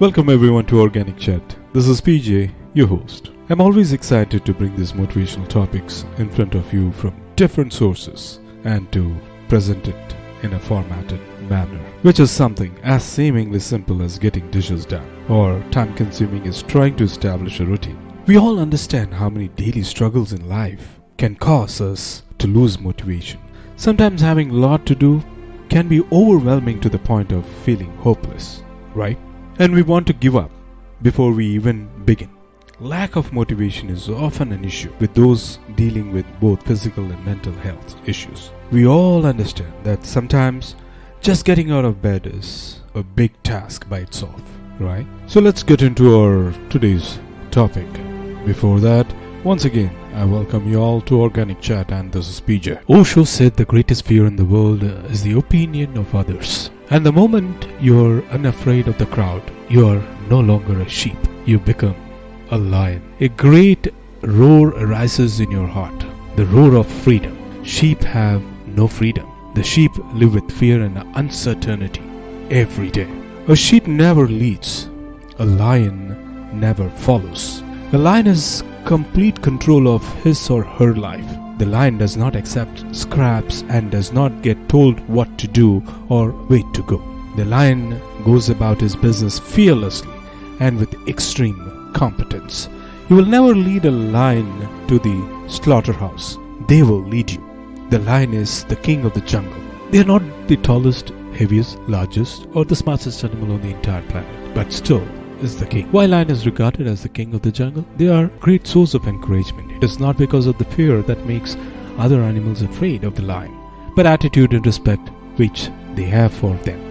Welcome everyone to Organic Chat. This is PJ, your host. I'm always excited to bring these motivational topics in front of you from different sources and to present it in a formatted manner, which is something as seemingly simple as getting dishes done or time-consuming as trying to establish a routine. We all understand how many daily struggles in life can cause us to lose motivation. Sometimes having a lot to do can be overwhelming to the point of feeling hopeless, right? And we want to give up before we even begin. Lack of motivation is often an issue with those dealing with both physical and mental health issues. We all understand that sometimes just getting out of bed is a big task by itself, right? So let's get into our today's topic. Before that, once again, I welcome you all to Organic Chat, and this is PJ. Osho said the greatest fear in the world is the opinion of others. And the moment you're unafraid of the crowd, you are no longer a sheep. You become a lion. A great roar arises in your heart, the roar of freedom. Sheep have no freedom. The sheep live with fear and uncertainty every day. A sheep never leads. A lion never follows. A lion has complete control of his or her life. The lion does not accept scraps and does not get told what to do or where to go. The lion goes about his business fearlessly and with extreme competence. You will never lead a lion to the slaughterhouse. They will lead you. The lion is the king of the jungle. They are not the tallest, heaviest, largest, or the smartest animal on the entire planet, but still is the king. Why lion is regarded as the king of the jungle? They are a great source of encouragement. It is not because of the fear that makes other animals afraid of the lion, but attitude and respect which they have for them.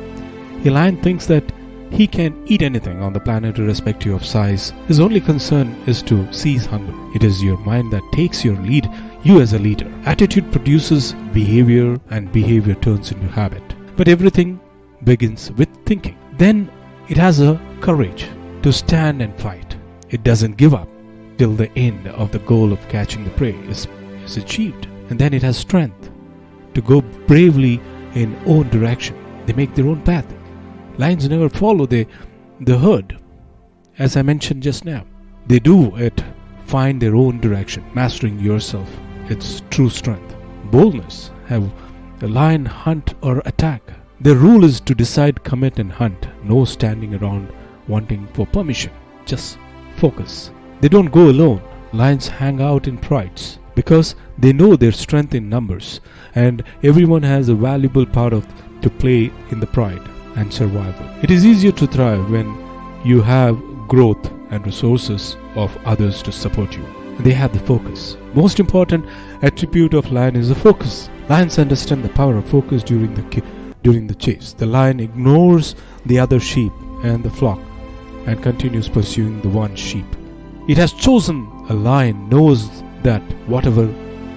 A lion thinks that he can eat anything on the planet irrespective of size. His only concern is to cease hunger. It is your mind that takes your lead, you as a leader. Attitude produces behavior and behavior turns into habit. But everything begins with thinking. Then it has a courage to stand and fight. It doesn't give up till the end of the goal of catching the prey is achieved. And then it has strength to go bravely in own direction. They make their own path. Lions never follow the herd. As I mentioned just now, they do it, find their own direction. Mastering yourself, it's true strength. Boldness, have a lion hunt or attack. Their rule is to decide, commit and hunt. No standing around wanting for permission. Just focus. They don't go alone. Lions hang out in prides because they know their strength in numbers, and everyone has a valuable part to play in the pride and survival. It is easier to thrive when you have growth and resources of others to support you. They have the focus. Most important attribute of lion is the focus. Lions understand the power of focus during the chase. The lion ignores the other sheep and the flock and continues pursuing the one sheep. It has chosen. A lion knows that whatever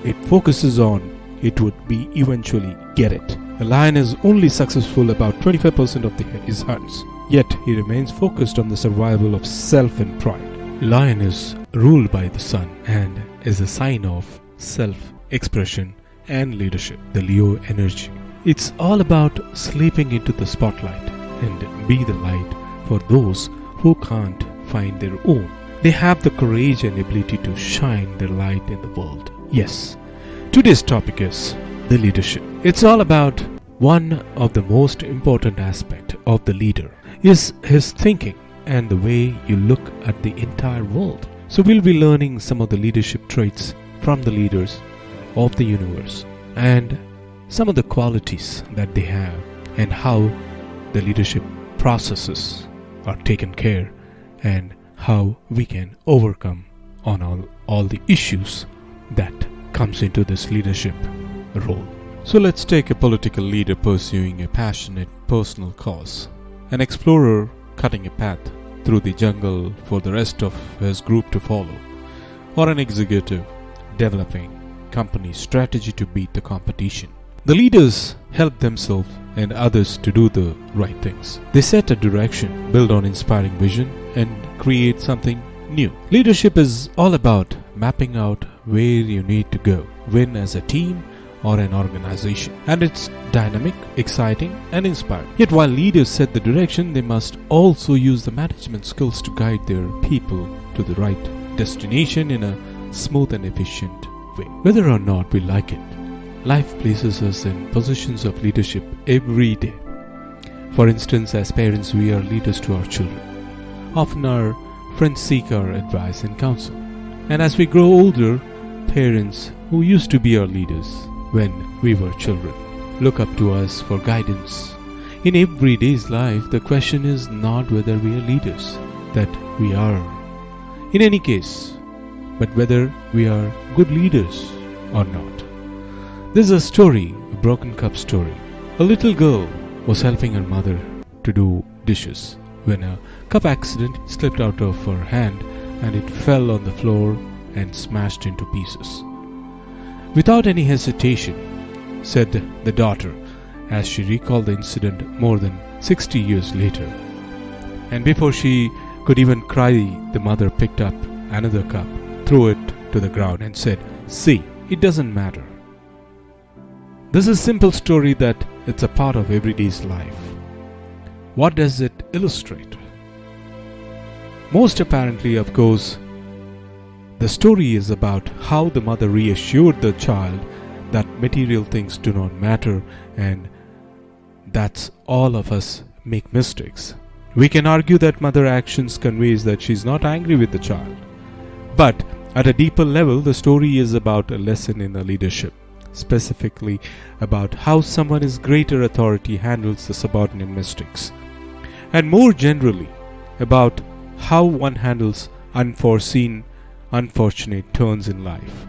it focuses on, it would be eventually get it. A lion is only successful about 25% of his hunts, yet he remains focused on the survival of self and pride. Lion is ruled by the sun and is a sign of self-expression and leadership, the Leo energy. It's all about sleeping into the spotlight and be the light for those who can't find their own. They have the courage and ability to shine their light in the world. Yes, today's topic is the leadership. It's all about one of the most important aspects of the leader is his thinking and the way you look at the entire world. So we'll be learning some of the leadership traits from the leaders of the universe and some of the qualities that they have and how the leadership processes are taken care and how we can overcome on all the issues that comes into this leadership role. So let's take a political leader pursuing a passionate personal cause, an explorer cutting a path through the jungle for the rest of his group to follow, or an executive developing company strategy to beat the competition. The leaders help themselves and others to do the right things. They set a direction, build on inspiring vision, and create something new. Leadership is all about mapping out where you need to go, win as a team or an organization. And it's dynamic, exciting, and inspiring. Yet while leaders set the direction, they must also use the management skills to guide their people to the right destination in a smooth and efficient way. Whether or not we like it, life places us in positions of leadership every day. For instance, as parents, we are leaders to our children. Often our friends seek our advice and counsel. And as we grow older, parents who used to be our leaders when we were children look up to us for guidance. In everyday's life, the question is not whether we are leaders, that we are, in any case, but whether we are good leaders or not. This is a story, a broken cup story. A little girl was helping her mother to do dishes when a cup accident slipped out of her hand and it fell on the floor and smashed into pieces. Without any hesitation, said the daughter, as she recalled the incident more than 60 years later. And before she could even cry, the mother picked up another cup, threw it to the ground and said, "See, it doesn't matter." This is a simple story that it's a part of everyday's life. What does it illustrate? Most apparently, of course, the story is about how the mother reassured the child that material things do not matter and that's all of us make mistakes. We can argue that mother actions conveys that she's not angry with the child. But at a deeper level, the story is about a lesson in leadership, specifically about how someone in greater authority handles the subordinate mistakes, and more generally about how one handles unforeseen, unfortunate turns in life.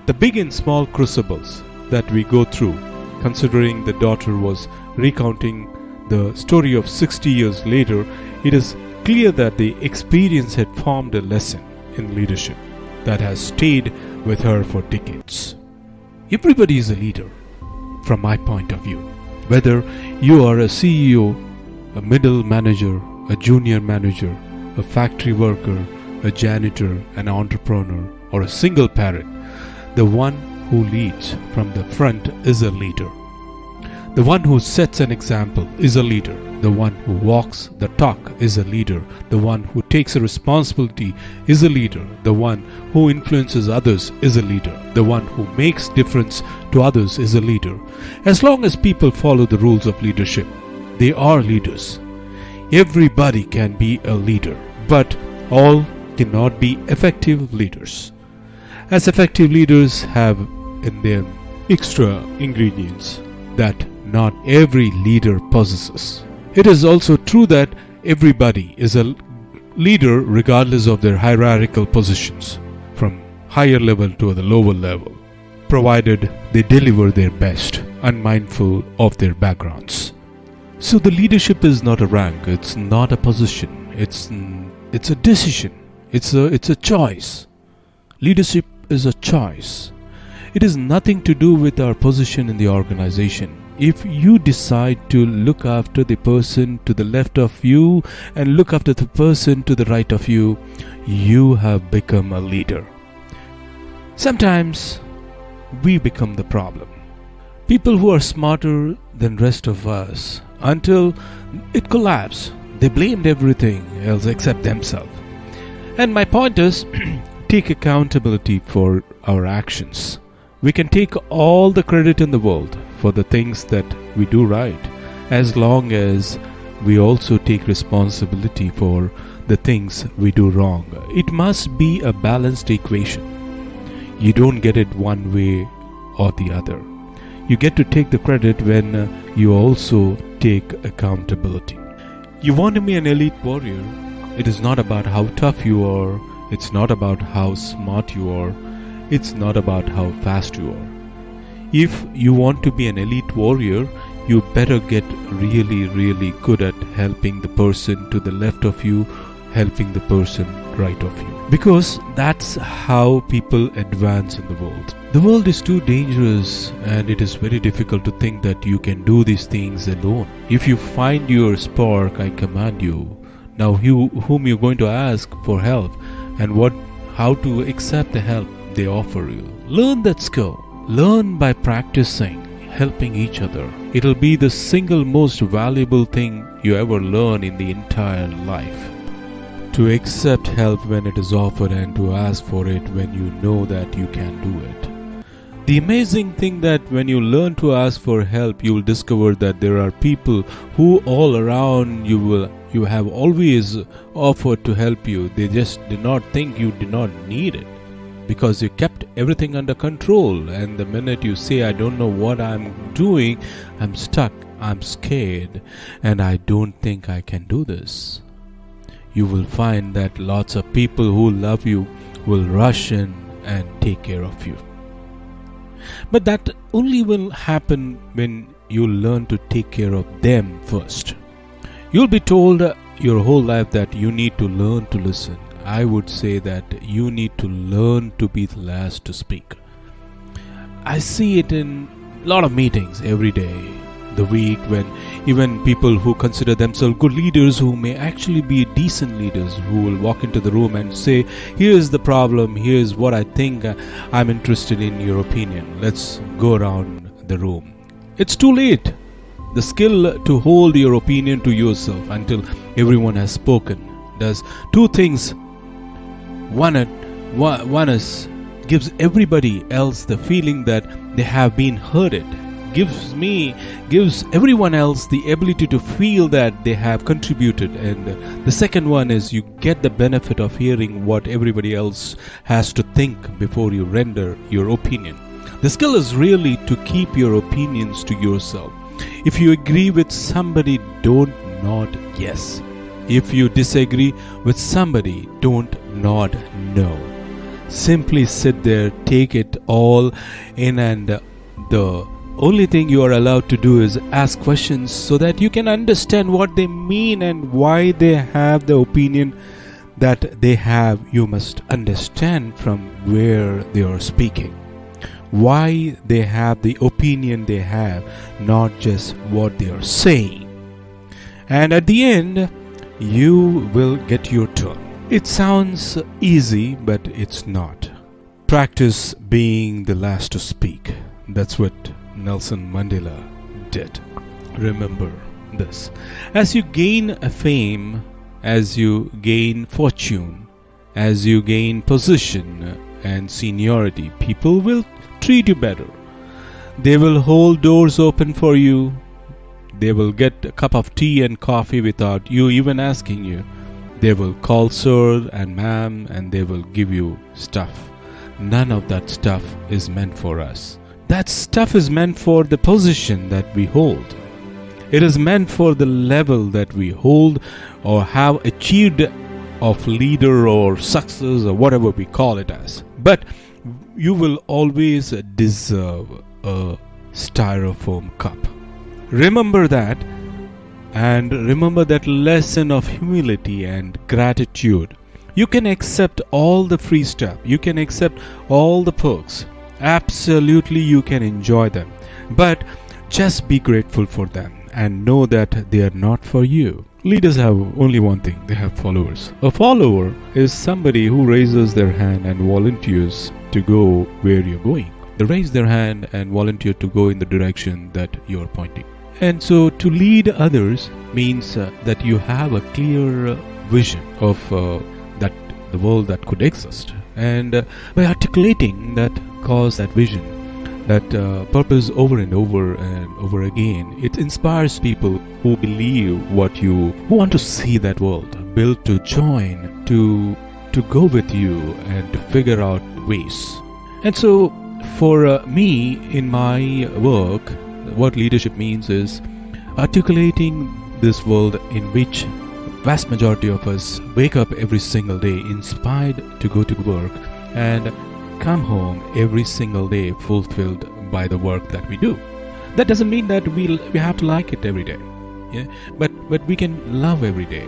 The big and small crucibles that we go through, considering the daughter was recounting the story of 60 years later, it is clear that the experience had formed a lesson in leadership that has stayed with her for decades. Everybody is a leader, from my point of view. Whether you are a CEO, a middle manager, a junior manager, a factory worker, a janitor, an entrepreneur, or a single parent, the one who leads from the front is a leader. The one who sets an example is a leader. The one who walks the talk is a leader. The one who takes a responsibility is a leader. The one who influences others is a leader. The one who makes difference to others is a leader. As long as people follow the rules of leadership, they are leaders. Everybody can be a leader, but all cannot be effective leaders. As effective leaders have in them extra ingredients that not every leader possesses. It is also true that everybody is a leader regardless of their hierarchical positions, from higher level to the lower level, provided they deliver their best, unmindful of their backgrounds. So the leadership is not a rank, it's not a position, it's a decision, it's a choice. Leadership is a choice. It is nothing to do with our position in the organization. If you decide to look after the person to the left of you and look after the person to the right of you, you have become a leader. Sometimes we become the problem. People who are smarter than rest of us until it collapsed. They blamed everything else except themselves. And my point is, take accountability for our actions. We can take all the credit in the world for the things that we do right, as long as we also take responsibility for the things we do wrong. It must be a balanced equation. You don't get it one way or the other. You get to take the credit when you also take accountability. You want to be an elite warrior. It is not about how tough you are. It's not about how smart you are. It's not about how fast you are. If you want to be an elite warrior, you better get really, really good at helping the person to the left of you, helping the person right of you. Because that's how people advance in the world. The world is too dangerous and it is very difficult to think that you can do these things alone. If you find your spark, I command you. Now whom you're going to ask for help and how to accept the help they offer you. Learn that skill. Learn by practicing, helping each other. It'll be the single most valuable thing you ever learn in the entire life. To accept help when it is offered and to ask for it when you know that you can do it. The amazing thing that when you learn to ask for help, you will discover that there are people who all around you have always offered to help you. They just did not think you did not need it because you kept everything under control. And the minute you say, I don't know what I'm doing, I'm stuck, I'm scared, and I don't think I can do this, you will find that lots of people who love you will rush in and take care of you. But that only will happen when you learn to take care of them first. You'll be told your whole life that you need to learn to listen. I would say that you need to learn to be the last to speak. I see it in a lot of meetings every day, the week, when even people who consider themselves good leaders, who may actually be decent leaders, who will walk into the room and say, here's the problem, here's what I think, I'm interested in your opinion, let's go around the room. It's too late. The skill to hold your opinion to yourself until everyone has spoken does two things. One is gives everybody else the feeling that they have been heard. Gives everyone else the ability to feel that they have contributed. And the second one is you get the benefit of hearing what everybody else has to think before you render your opinion. The skill is really to keep your opinions to yourself. If you agree with somebody, don't nod yes. If you disagree with somebody, don't nod no. Simply sit there, take it all in, and the only thing you are allowed to do is ask questions so that you can understand what they mean and why they have the opinion that they have. You must understand from where they are speaking, why they have the opinion they have, not just what they are saying. And at the end, you will get your turn. It sounds easy, but it's not. Practice being the last to speak. That's what Nelson Mandela did. Remember this. As you gain a fame, as you gain fortune, as you gain position and seniority, people will treat you better. They will hold doors open for you. They will get a cup of tea and coffee without you even asking you. They will call sir and ma'am, and they will give you stuff. None of that stuff is meant for us. That stuff is meant for the position that we hold. It is meant for the level that we hold or have achieved of leader or success or whatever we call it as. But you will always deserve a styrofoam cup. Remember that, and remember that lesson of humility and gratitude. You can accept all the free stuff. You can accept all the perks. Absolutely, you can enjoy them. But just be grateful for them and know that they are not for you. Leaders have only one thing. They have followers. A follower is somebody who raises their hand and volunteers to go where you're going. They raise their hand and volunteer to go in the direction that you're pointing. And so to lead others means that you have a clear vision of that the world that could exist. And by articulating that cause, that vision, that purpose over and over again, it inspires people who believe who want to see that world, built to join, to go with you and to figure out ways. And so for me in my work, what leadership means is articulating this world in which vast majority of us wake up every single day inspired to go to work and come home every single day fulfilled by the work that we do. That doesn't mean that we have to like it every day, yeah? But we can love every day.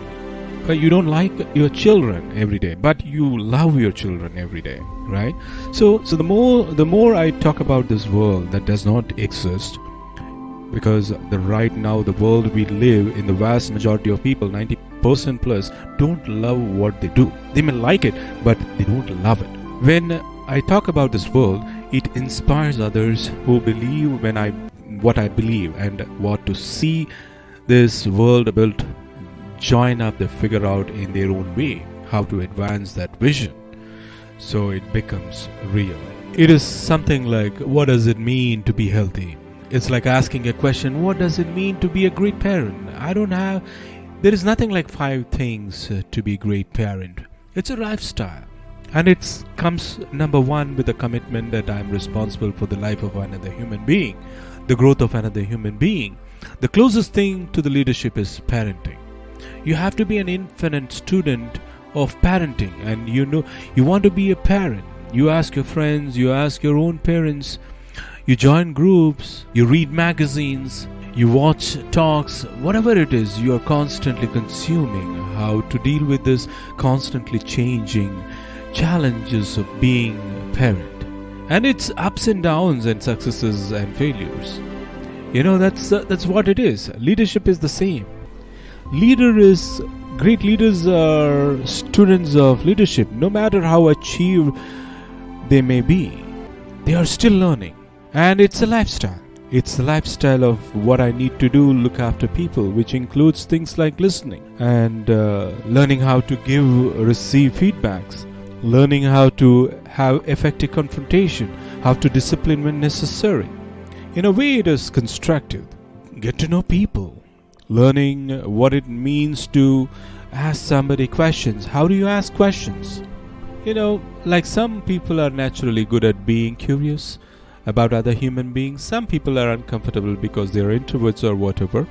But you don't like your children every day, but you love your children every day, right? So the more I talk about this world that does not exist, because right now the world we live in, the vast majority of people, 90% plus, don't love what they do. They may like it, but they don't love it. When I talk about this world, It inspires others who believe what I believe and want to see this world built, join up, they figure out in their own way how to advance that vision so it becomes real. It is something like, what does it mean to be healthy? It's like asking a question, what does it mean to be a great parent? There is nothing like 5 things to be a great parent. It's a lifestyle. And it comes number 1 with the commitment that I am responsible for the life of another human being, the growth of another human being. The closest thing to the leadership is parenting. You have to be an infinite student of parenting, and you want to be a parent. You ask your friends, you ask your own parents, you join groups, you read magazines, you watch talks, whatever it is, you are constantly consuming how to deal with this constantly changing challenges of being a parent. And it's ups and downs and successes and failures. That's what it is. Leadership is the same. Great leaders are students of leadership. No matter how achieved they may be, they are still learning. And it's a lifestyle. It's a lifestyle of what I need to do, look after people, which includes things like listening and learning how to receive feedbacks, learning how to have effective confrontation, how to discipline when necessary. In a way, it is constructive. Get to know people, learning what it means to ask somebody questions. How do you ask questions? Like some people are naturally good at being curious about other human beings. Some people are uncomfortable because they are introverts or whatever,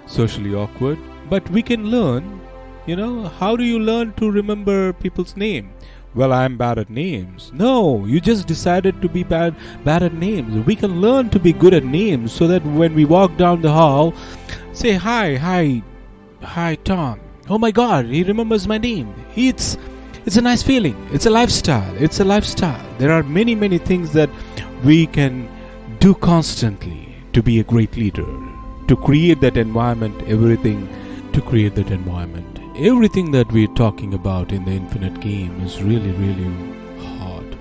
socially awkward. But we can learn, how do you learn to remember people's name? Well, I'm bad at names. No, you just decided to be bad at names. We can learn to be good at names so that when we walk down the hall, say, hi, Tom. Oh my God, he remembers my name. It's a nice feeling. It's a lifestyle. There are many, many things that we can do constantly to be a great leader, to create that environment, everything that we're talking about in the infinite game is really, really hard.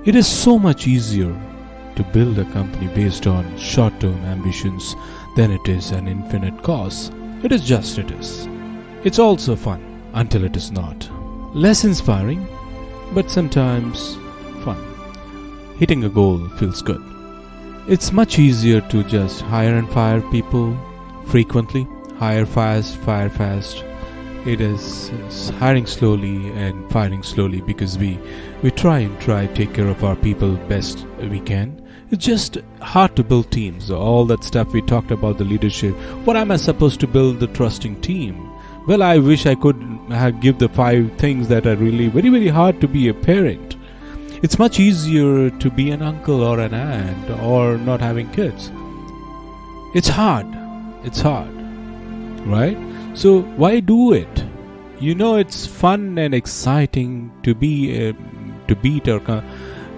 It is so much easier to build a company based on short-term ambitions than it is an infinite cause. It is. It's also fun until it is not. Less inspiring, but sometimes fun. Hitting a goal feels good. It's much easier to just hire and fire people frequently. Hire fast, fire fast. It is hiring slowly and firing slowly because we try take care of our people best we can. It's just hard to build teams. All that stuff we talked about, the leadership. What am I supposed to build the trusting team? Well, I wish I could give the 5 things that are really very, very hard to be a parent. It's much easier to be an uncle or an aunt or not having kids. It's hard, right? So why do it? It's fun and exciting to beat our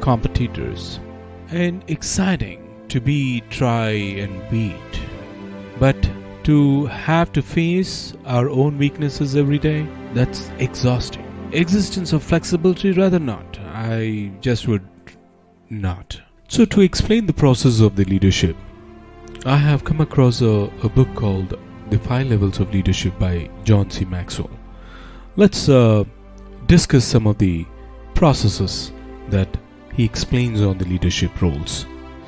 competitors, and exciting to try and beat. But to have to face our own weaknesses every day, that's exhausting. Existence of flexibility, rather not. I just would not. So to explain the process of the leadership, I have come across a book called The 5 Levels of Leadership by John C. Maxwell. Let's discuss some of the processes that he explains on the leadership roles.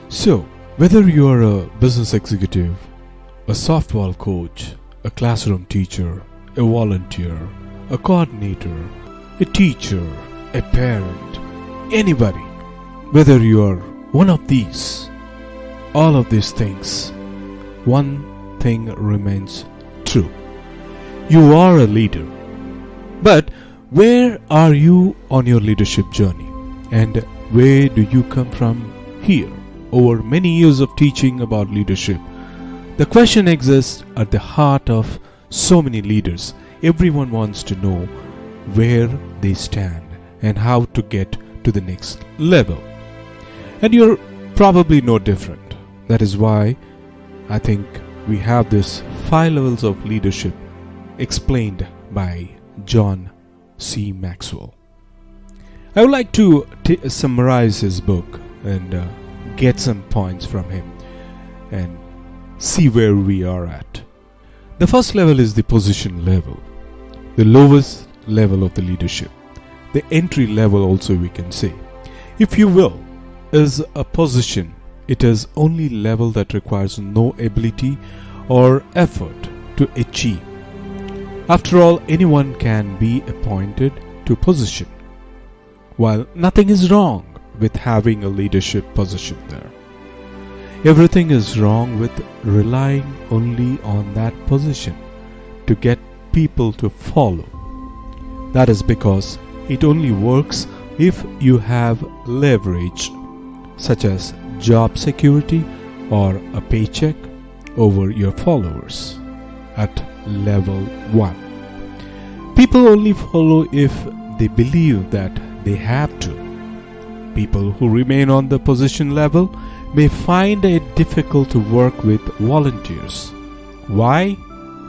So, whether you are a business executive, a softball coach, a classroom teacher, a volunteer, a coordinator, a teacher, a parent, anybody, whether you are one of these, all of these things, one thing remains true. You are a leader. But where are you on your leadership journey? And where do you come from here? Over many years of teaching about leadership, the question exists at the heart of so many leaders. Everyone wants to know where they stand and how to get to the next level. And you're probably no different. That is why I think we have this 5 levels of leadership explained by John C. Maxwell. I would like to summarize his book and get some points from him and see where we are at. The first level is the position level, the lowest level of the leadership. The entry level also we can say, if you will, is a position. It is only level that requires no ability or effort to achieve. After all, anyone can be appointed to position, while nothing is wrong with having a leadership position there. Everything is wrong with relying only on that position to get people to follow. That is because it only works if you have leverage, such as job security or a paycheck over your followers at level 1. People only follow if they believe that they have to. People who remain on the position level may find it difficult to work with volunteers. Why?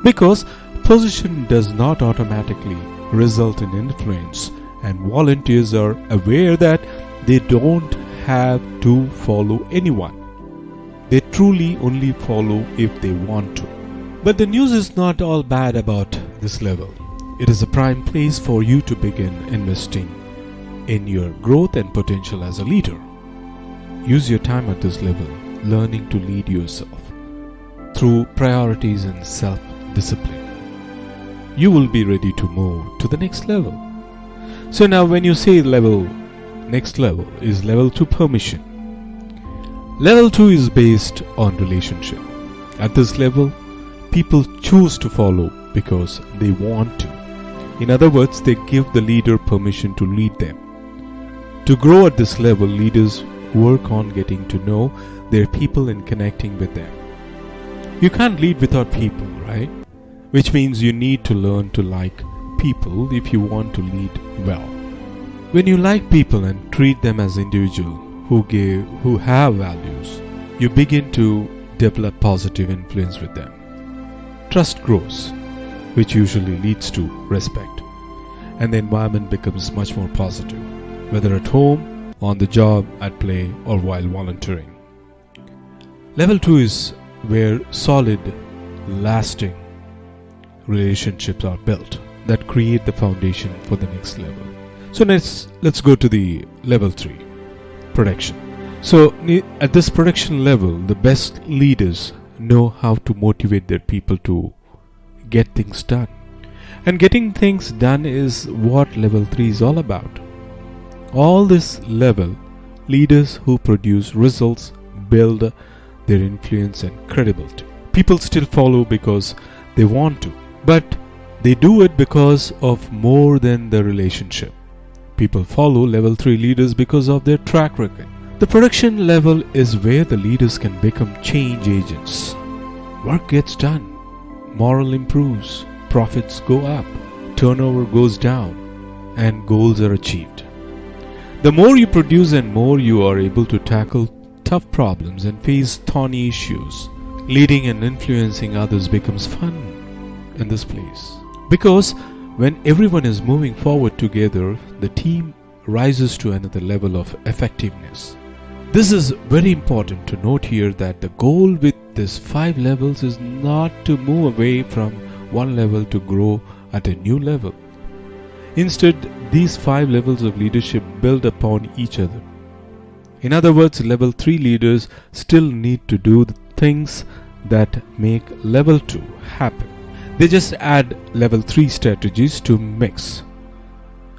Because position does not automatically result in influence, and volunteers are aware that they don't have to follow anyone. They truly only follow if they want to. But the news is not all bad about this level. It is a prime place for you to begin investing in your growth and potential as a leader. Use your time at this level, learning to lead yourself through priorities and self-discipline. You will be ready to move to the next level. So now when you say next level is level 2 permission. Level 2 is based on relationship. At this level, people choose to follow because they want to. In other words, they give the leader permission to lead them. To grow at this level, leaders work on getting to know their people and connecting with them. You can't lead without people, right? Which means you need to learn to like people if you want to lead well. When you like people and treat them as individuals who have values, you begin to develop positive influence with them. Trust grows, which usually leads to respect, and the environment becomes much more positive, whether at home, on the job, at play, or while volunteering. Level 2 is where solid, lasting relationships are built that create the foundation for the next level. So let's go to the level 3, production. So at this production level, the best leaders know how to motivate their people to get things done. And getting things done is what level 3 is all about. All this level, leaders who produce results build their influence and credibility. People still follow because they want to, but they do it because of more than the relationship. People follow level 3 leaders because of their track record. The production level is where the leaders can become change agents. Work gets done, morale improves, profits go up, turnover goes down, and goals are achieved. The more you produce and more you are able to tackle tough problems and face thorny issues, leading and influencing others becomes fun in this place. Because when everyone is moving forward together, the team rises to another level of effectiveness. This is very important to note here that the goal with these 5 levels is not to move away from one level to grow at a new level. Instead, these 5 levels of leadership build upon each other. In other words, level 3 leaders still need to do the things that make level 2 happen. They just add level 3 strategies to mix.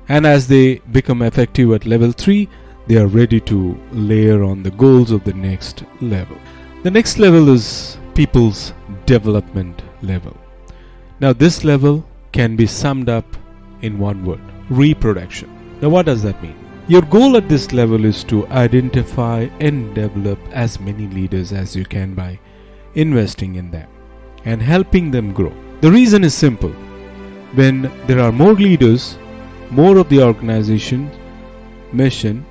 And as they become effective at level 3, they are ready to layer on the goals of the next level. The next level is people's development level. Now this level can be summed up in one word: reproduction. Now what does that mean? Your goal at this level is to identify and develop as many leaders as you can by investing in them and helping them grow. The reason is simple. When there are more leaders, more of the organization's mission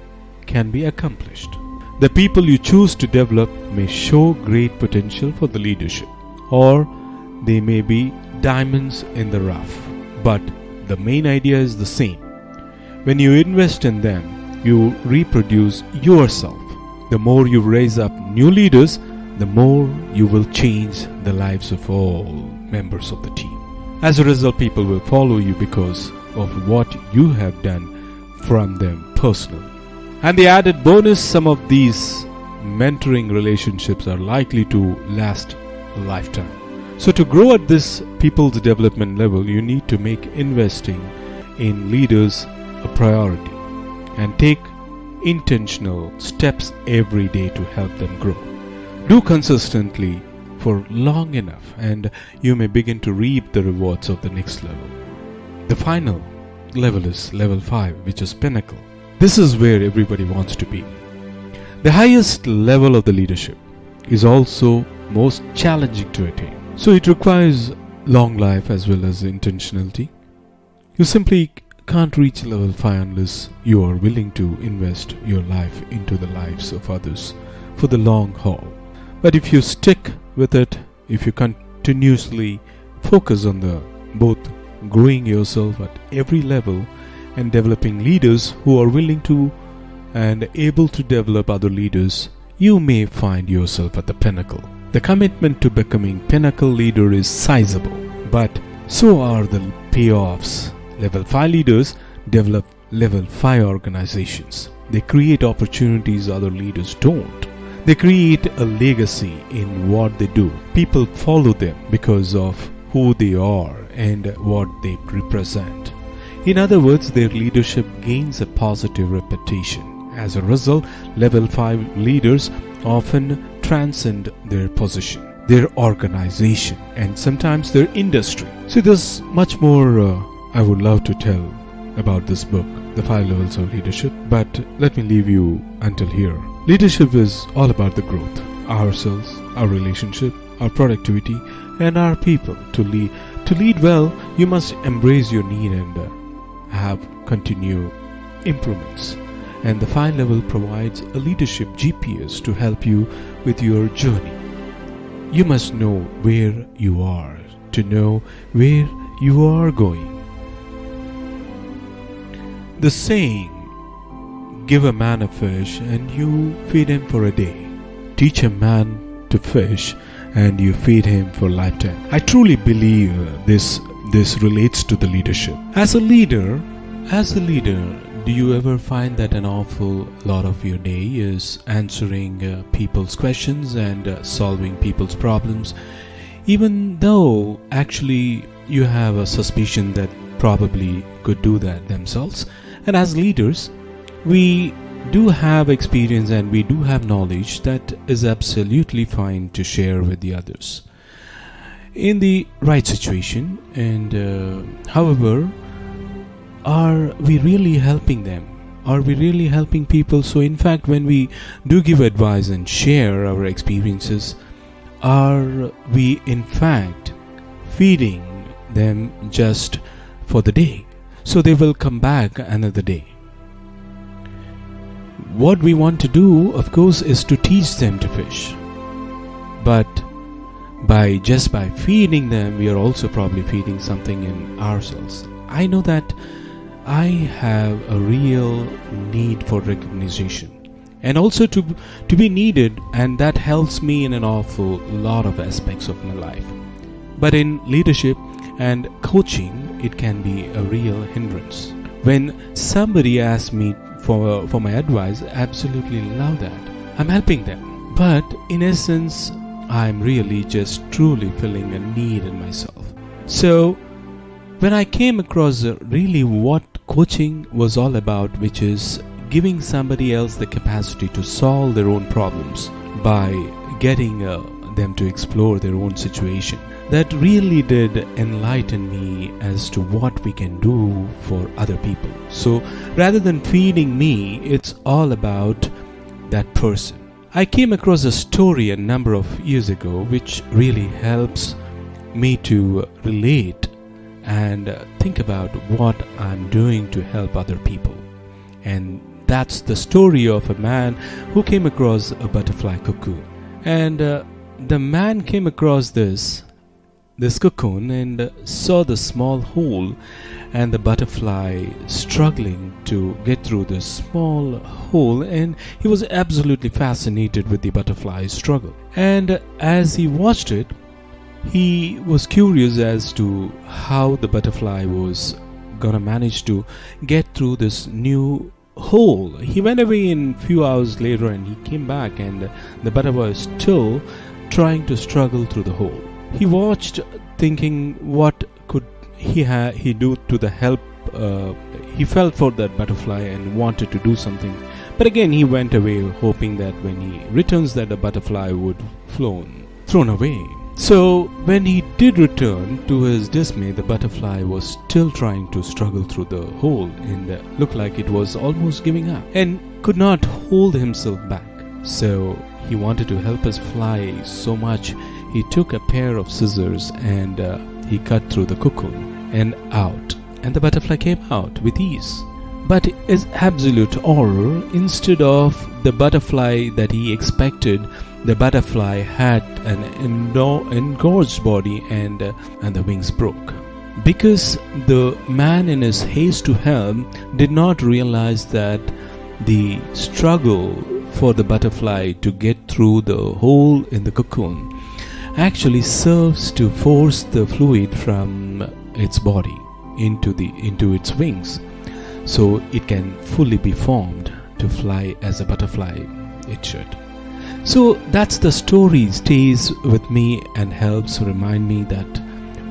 can be accomplished. The people you choose to develop may show great potential for the leadership, or they may be diamonds in the rough. But the main idea is the same. When you invest in them, you reproduce yourself. The more you raise up new leaders, the more you will change the lives of all members of the team. As a result, people will follow you because of what you have done from them personally. And the added bonus, some of these mentoring relationships are likely to last a lifetime. So to grow at this people's development level, you need to make investing in leaders a priority and take intentional steps every day to help them grow. Do consistently for long enough and you may begin to reap the rewards of the next level. The final level is level 5, which is pinnacle. This is where everybody wants to be. The highest level of the leadership is also most challenging to attain. So it requires long life as well as intentionality. You simply can't reach level 5 unless you are willing to invest your life into the lives of others for the long haul. But if you stick with it, if you continuously focus on the both growing yourself at every level and developing leaders who are willing to and able to develop other leaders, you may find yourself at the pinnacle. The commitment to becoming pinnacle leader is sizable, but so are the payoffs. Level 5 leaders develop level 5 organizations. They create opportunities other leaders don't. They create a legacy in what they do. People follow them because of who they are and what they represent. In other words, their leadership gains a positive reputation. As a result, level 5 leaders often transcend their position, their organization, and sometimes their industry. See, there's much more I would love to tell about this book, The 5 Levels of Leadership, but let me leave you until here. Leadership is all about the growth, ourselves, our relationship, our productivity, and our people. To lead well, you must embrace your need and have continued improvements. And the 5 level provides a leadership GPS to help you with your journey. You must know where you are to know where you are going. The saying, give a man a fish and you feed him for a day. Teach a man to fish and you feed him for a lifetime. I truly believe this relates to the leadership. As a leader, do you ever find that an awful lot of your day is answering people's questions and solving people's problems, even though actually you have a suspicion that probably could do that themselves? And as leaders, we do have experience and we do have knowledge that is absolutely fine to share with the others in the right situation. And however, are we really helping them? Are we really helping people? So in fact, when we do give advice and share our experiences, are we in fact feeding them just for the day, so they will come back another day? What we want to do, of course, is to teach them to fish. But by feeding them, we are also probably feeding something in ourselves. I know that I have a real need for recognition and also to be needed, and that helps me in an awful lot of aspects of my life. But in leadership and coaching, it can be a real hindrance. When somebody asks me for my advice, I absolutely love that. I'm helping them. But in essence, I'm really just truly filling a need in myself. So when I came across really what coaching was all about, which is giving somebody else the capacity to solve their own problems by getting them to explore their own situation, that really did enlighten me as to what we can do for other people. So rather than feeding me, it's all about that person. I came across a story a number of years ago which really helps me to relate and think about what I'm doing to help other people. And that's the story of a man who came across a butterfly cocoon. And the man came across this this cocoon and saw the small hole and the butterfly struggling to get through this small hole, and he was absolutely fascinated with the butterfly's struggle. And as he watched it, he was curious as to how the butterfly was gonna manage to get through this new hole. He went away in few hours later and he came back, and the butterfly was still trying to struggle through the hole. He watched, thinking what could he do to the help. He felt for that butterfly and wanted to do something, but again he went away hoping that when he returns that the butterfly would thrown away. So when he did return, to his dismay, the butterfly was still trying to struggle through the hole and looked like it was almost giving up and could not hold himself back. So he wanted to help us fly so much, he took a pair of scissors and he cut through the cocoon and out, and the butterfly came out with ease. But his absolute horror, instead of the butterfly that he expected, the butterfly had an engorged body and the wings broke. Because the man, in his haste to help, did not realize that the struggle for the butterfly to get through the hole in the cocoon actually serves to force the fluid from its body into its wings, so it can fully be formed to fly as a butterfly it should. So that's the story, stays with me and helps remind me that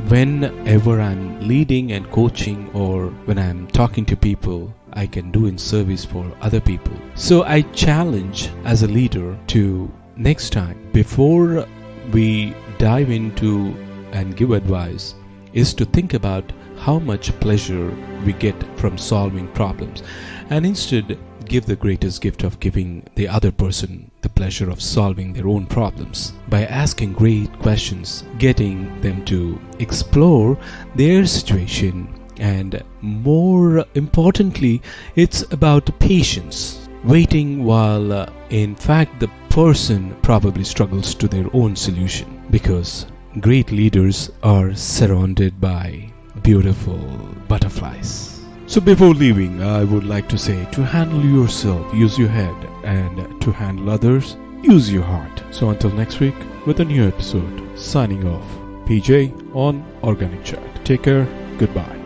whenever I'm leading and coaching, or when I'm talking to people, I can do in service for other people. So I challenge as a leader to, next time, before we dive into and give advice, is to think about how much pleasure we get from solving problems, and instead give the greatest gift of giving the other person the pleasure of solving their own problems by asking great questions, getting them to explore their situation, and more importantly, it's about patience, waiting while in fact the person probably struggles to their own solution, because great leaders are surrounded by beautiful butterflies. So before leaving, I would like to say, to handle yourself, use your head, and to handle others, use your heart. So until next week with a new episode, signing off, PJ on Organic Chat. Take care, goodbye.